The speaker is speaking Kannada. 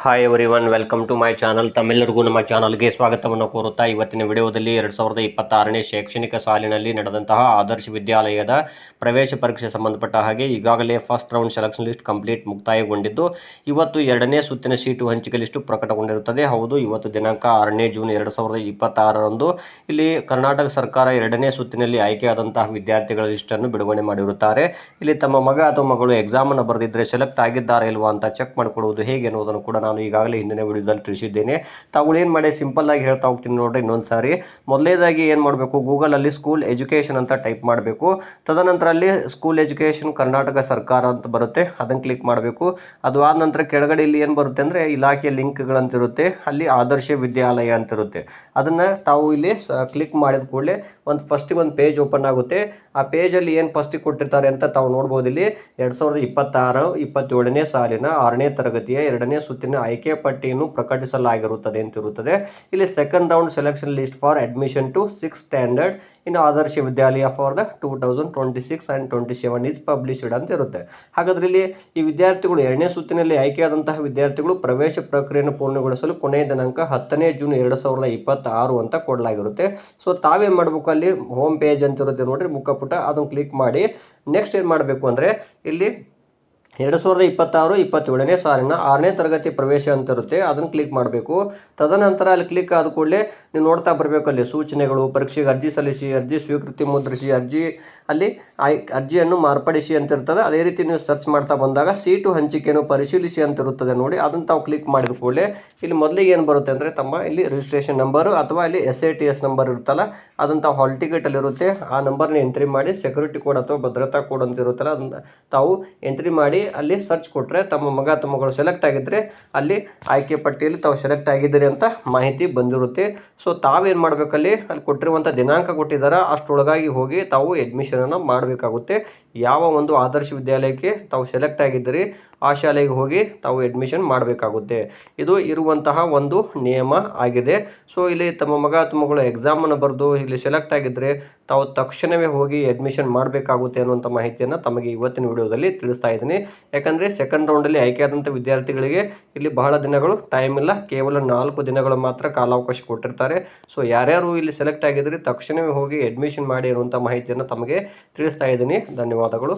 Hi everyone, welcome to my channel. ತಮ್ಮೆಲ್ಲರಿಗೂ ನಮ್ಮ ಚಾನಲ್ಗೆ ಸ್ವಾಗತವನ್ನು ಕೋರುತ್ತಾ ಇವತ್ತಿನ ವಿಡಿಯೋದಲ್ಲಿ 2026ನೇ ಶೈಕ್ಷಣಿಕ ಸಾಲಿನಲ್ಲಿ ನಡೆದಂತಹ ಆದರ್ಶ ವಿದ್ಯಾಲಯದ ಪ್ರವೇಶ ಪರೀಕ್ಷೆ ಸಂಬಂಧಪಟ್ಟ ಹಾಗೆ ಈಗಾಗಲೇ first round selection list complete ಮುಕ್ತಾಯಗೊಂಡಿದ್ದು ಇವತ್ತು ಎರಡನೇ ಸುತ್ತಿನ ಸೀಟು ಹಂಚಿಕೆ ಲಿಸ್ಟು ಪ್ರಕಟಗೊಂಡಿರುತ್ತದೆ. ಹೌದು, ಇವತ್ತು ದಿನಾಂಕ 6ನೇ ಜೂನ್ 2026ರಂದು ಇಲ್ಲಿ ಕರ್ನಾಟಕ ಸರ್ಕಾರ ಎರಡನೇ ಸುತ್ತಿನಲ್ಲಿ ಆಯ್ಕೆಯಾದಂತಹ ವಿದ್ಯಾರ್ಥಿಗಳ ಲಿಸ್ಟನ್ನು ಬಿಡುಗಡೆ ಮಾಡಿರುತ್ತಾರೆ. ಇಲ್ಲಿ ತಮ್ಮ ಮಗ ಅಥವಾ ಮಗಳು ಎಕ್ಸಾಮನ್ನು ಬರೆದಿದ್ದರೆ ಸೆಲೆಕ್ಟ್ ಆಗಿದ್ದಾರೆ ಇಲ್ವಾ ಅಂತ ಚೆಕ್ ಮಾಡಿಕೊಳ್ಳುವುದು ಹೇಗೆ ಅನ್ನೋದನ್ನು ಕೂಡ ನಾನು ಈಗಾಗಲೇ ಹಿಂದಿನ ವಿಡಿಯೋದಲ್ಲಿ ತಿಳಿಸಿದ್ದೇನೆ. ತಾವುಗಳು ಏನು ಮಾಡಿ ಸಿಂಪಲ್ ಆಗಿ ಹೇಳ್ತಾ ಹೋಗ್ತೀನಿ ನೋಡ್ರಿ. ಇನ್ನೊಂದು ಸಾರಿ ಮೊದಲನೇದಾಗಿ ಏನು ಮಾಡಬೇಕು, ಗೂಗಲಲ್ಲಿ ಸ್ಕೂಲ್ ಎಜುಕೇಷನ್ ಅಂತ ಟೈಪ್ ಮಾಡಬೇಕು. ತದನಂತರ ಅಲ್ಲಿ ಸ್ಕೂಲ್ ಎಜುಕೇಷನ್ ಕರ್ನಾಟಕ ಸರ್ಕಾರ ಅಂತ ಬರುತ್ತೆ, ಅದನ್ನು ಕ್ಲಿಕ್ ಮಾಡಬೇಕು. ಅದು ಆದ ನಂತರ ಕೆಳಗಡೆ ಇಲ್ಲಿ ಏನು ಬರುತ್ತೆ ಅಂದರೆ ಇಲಾಖೆಯ ಲಿಂಕ್ಗಳಂತಿರುತ್ತೆ, ಅಲ್ಲಿ ಆದರ್ಶ ವಿದ್ಯಾಲಯ ಅಂತಿರುತ್ತೆ. ಅದನ್ನು ತಾವು ಇಲ್ಲಿ ಕ್ಲಿಕ್ ಮಾಡಿದ ಕೂಡಲೇ ಫಸ್ಟಿಗೆ ಒಂದು ಪೇಜ್ ಓಪನ್ ಆಗುತ್ತೆ. ಆ ಪೇಜಲ್ಲಿ ಏನು ಫಸ್ಟಿಗೆ ಕೊಟ್ಟಿರ್ತಾರೆ ಅಂತ ತಾವು ನೋಡ್ಬೋದು. ಇಲ್ಲಿ 2026-27ನೇ ಸಾಲಿನ 6ನೇ ತರಗತಿಯ ಎರಡನೇ ಸುತ್ತಿನ ಆಯ್ಕೆ ಪಟ್ಟಿಯನ್ನು ಪ್ರಕಟಿಸಲಾಗಿರುತ್ತದೆ ಅಂತಿರುತ್ತದೆ. ಇಲ್ಲಿ second round selection list for admission to 6th standard ಇನ್ನು Adarsha Vidyalaya for the 2026 and 27 is published ಅಂತ ಇರುತ್ತೆ. ಹಾಗಾದ್ರೆ ಇಲ್ಲಿ ಈ ವಿದ್ಯಾರ್ಥಿಗಳು ಎರಡನೇ ಸುತ್ತಿನಲ್ಲಿ ಆಯ್ಕೆಯಾದಂತಹ ವಿದ್ಯಾರ್ಥಿಗಳು ಪ್ರವೇಶ ಪ್ರಕ್ರಿಯೆಯನ್ನು ಪೂರ್ಣಗೊಳಿಸಲು ಕೊನೆಯ ದಿನಾಂಕ 10ನೇ ಜೂನ್ 2026 ಅಂತ ಕೊಡಲಾಗಿರುತ್ತೆ. ಸೊ ತಾವೇನು ಮಾಡಬೇಕು, ಅಲ್ಲಿ ಹೋಮ್ ಪೇಜ್ ಅಂತ ಇರುತ್ತೆ ನೋಡ್ರಿ, ಮುಖಪುಟ, ಅದನ್ನು ಕ್ಲಿಕ್ ಮಾಡಿ ನೆಕ್ಸ್ಟ್ ಏನು ಮಾಡಬೇಕು ಅಂದರೆ ಇಲ್ಲಿ 2026-27ನೇ ಸಾಲಿನ 6ನೇ ತರಗತಿ ಪ್ರವೇಶ ಅಂತ ಇರುತ್ತೆ, ಅದನ್ನು ಕ್ಲಿಕ್ ಮಾಡಬೇಕು. ತದನಂತರ ಅಲ್ಲಿ ಕ್ಲಿಕ್ ಆದ ಕೂಡಲೇ ನೀವು ನೋಡ್ತಾ ಬರಬೇಕು, ಅಲ್ಲಿ ಸೂಚನೆಗಳು, ಪರೀಕ್ಷೆಗೆ ಅರ್ಜಿ ಸಲ್ಲಿಸಿ, ಅರ್ಜಿ ಸ್ವೀಕೃತಿ ಮುದ್ರಿಸಿ, ಅಲ್ಲಿ ಅರ್ಜಿಯನ್ನು ಮಾರ್ಪಡಿಸಿ ಅಂತ ಇರ್ತದೆ. ಅದೇ ರೀತಿ ನೀವು ಸರ್ಚ್ ಮಾಡ್ತಾ ಬಂದಾಗ ಸೀಟು ಹಂಚಿಕೆಯನ್ನು ಪರಿಶೀಲಿಸಿ ಅಂತ ಇರುತ್ತದೆ ನೋಡಿ, ಅದನ್ನು ತಾವು ಕ್ಲಿಕ್ ಮಾಡಿದ ಕೂಡಲೇ ಇಲ್ಲಿ ಮೊದಲಿಗೆ ಏನು ಬರುತ್ತೆ ಅಂದರೆ ತಮ್ಮ ಇಲ್ಲಿ ರಿಜಿಸ್ಟ್ರೇಷನ್ ನಂಬರು ಅಥವಾ ಇಲ್ಲಿ SATS ನಂಬರ್ ಇರುತ್ತಲ್ಲ, ಅದನ್ನು ತಾವು ಹಾಲ್ ಟಿಕೆಟಲ್ಲಿ ಇರುತ್ತೆ, ಆ ನಂಬರ್ನ ಎಂಟ್ರಿ ಮಾಡಿ ಸೆಕ್ಯೂರಿಟಿ ಕೋಡ್ ಅಥವಾ ಭದ್ರತಾ ಕೋಡ್ ಅಂತ ಇರುತ್ತಲ್ಲ, ಅದನ್ನು ತಾವು ಎಂಟ್ರಿ ಮಾಡಿ ಅಲ್ಲಿ ಸರ್ಚ್ ಕೊಟ್ಟರೆ ತಮ್ಮ ಮಗ ಅಥವಾ ಮಗಳು ಸೆಲೆಕ್ಟ್ ಆಗಿದ್ದರೆ ಅಲ್ಲಿ ಆಯ್ಕೆ ಪಟ್ಟಿಯಲ್ಲಿ ತಾವು ಸೆಲೆಕ್ಟ್ ಆಗಿದ್ದೀರಿ ಅಂತ ಮಾಹಿತಿ ಬಂದಿರುತ್ತೆ. ಸೊ ತಾವೇನು ಮಾಡಬೇಕಲ್ಲಿ ಅಲ್ಲಿ ಕೊಟ್ಟಿರುವಂಥ ದಿನಾಂಕ ಕೊಟ್ಟಿದ್ದಾರೆ ಅಷ್ಟರೊಳಗಾಗಿ ಹೋಗಿ ತಾವು ಅಡ್ಮಿಷನನ್ನು ಮಾಡಬೇಕಾಗುತ್ತೆ. ಯಾವ ಒಂದು ಆದರ್ಶ ವಿದ್ಯಾಲಯಕ್ಕೆ ತಾವು ಸೆಲೆಕ್ಟ್ ಆಗಿದ್ದೀರಿ ಆ ಶಾಲೆಗೆ ಹೋಗಿ ತಾವು ಅಡ್ಮಿಷನ್ ಮಾಡಬೇಕಾಗುತ್ತೆ. ಇದು ಇರುವಂತಹ ಒಂದು ನಿಯಮ ಆಗಿದೆ. ಸೊ ಇಲ್ಲಿ ತಮ್ಮ ಮಗ ಅಥವಾ ಮಗಳು ಎಕ್ಸಾಮನ್ನು ಬರೆದು ಇಲ್ಲಿ ಸೆಲೆಕ್ಟ್ ಆಗಿದ್ದರೆ ತಾವು ತಕ್ಷಣವೇ ಹೋಗಿ ಅಡ್ಮಿಷನ್ ಮಾಡಬೇಕಾಗುತ್ತೆ ಅನ್ನುವಂಥ ಮಾಹಿತಿಯನ್ನು ತಮಗೆ ಇವತ್ತಿನ ವಿಡಿಯೋದಲ್ಲಿ ತಿಳಿಸ್ತಾ ಇದ್ದೀನಿ. ಯಾಕಂದರೆ ಸೆಕೆಂಡ್ ರೌಂಡಲ್ಲಿ ಆಯ್ಕೆಯಾದಂಥ ವಿದ್ಯಾರ್ಥಿಗಳಿಗೆ ಇಲ್ಲಿ ಬಹಳ ದಿನಗಳು ಟೈಮ್ ಇಲ್ಲ, ಕೇವಲ 4 ದಿನಗಳು ಮಾತ್ರ ಕಾಲಾವಕಾಶ ಕೊಟ್ಟಿರ್ತಾರೆ. ಸೊ ಯಾರ್ಯಾರು ಇಲ್ಲಿ ಸೆಲೆಕ್ಟ್ ಆಗಿದ್ದರೆ ತಕ್ಷಣವೇ ಹೋಗಿ ಅಡ್ಮಿಷನ್ ಮಾಡಿ ಅನ್ನುವಂಥ ಮಾಹಿತಿಯನ್ನು ತಮಗೆ ತಿಳಿಸ್ತಾ ಇದ್ದೀನಿ. ಧನ್ಯವಾದಗಳು.